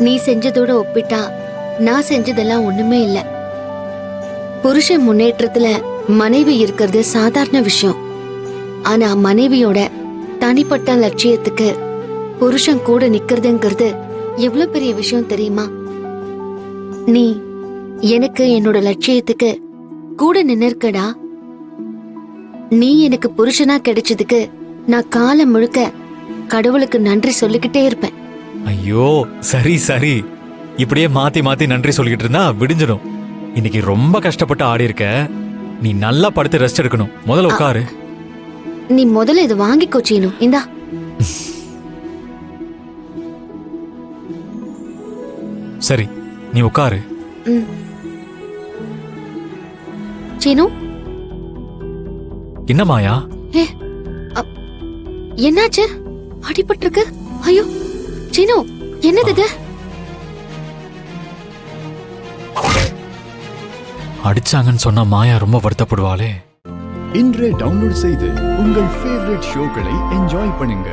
நீ செஞ்சதோட ஒப்பிட்டா நான் செஞ்சதெல்லாம் ஒண்ணுமே இல்ல. புருஷன் முன்னேற்றத்துல மனைவி இருக்கிறது சாதாரண விஷயம். ஆனா மனைவியோட தனிப்பட்ட லட்சியத்துக்கு புருஷன் கூட நிக்கிறதுங்கிறது எவ்வளவு பெரிய விஷயம் தெரியுமா? நீ எனக்கு என்னோட லட்சியத்துக்கு கூட நின்னுக்கடா. நீ எனக்கு புருஷனா கிடைச்சதுக்கு நான் காலம் முழுக்க கடவுளுக்கு நன்றி சொல்லிக்கிட்டே இருப்பேன். ஐயோ சரி சரி, இப்படியே மாத்தி மாத்தி நன்றி சொல்லிக்கிட்டு இருந்தா விடிஞ்சிடும். இன்னைக்கு ரொம்ப கஷ்டப்பட்டு ஆடி இருக்க, நீ நல்லா படுத்து ரெஸ்ட் எடுக்கணும். முதல்ல உட்காரு. நீ முதல்ல இது வாங்கிக்கோ சீனு. இந்தா. சரி நீ உட்காரு. சீனு, என்ன மாயா? என்னாச்சு? அடிபட்டிருக்கு. ஐயோ சீனு, என்னது இது? அடிச்சாங்கன்னு சொன்னா மாயா ரொம்ப வருத்தப்படுவாளே. இன்றே டவுன்லோட் செய்து உங்கள் ஃபேவரட் ஷோக்களை என்ஜாய் பண்ணுங்க.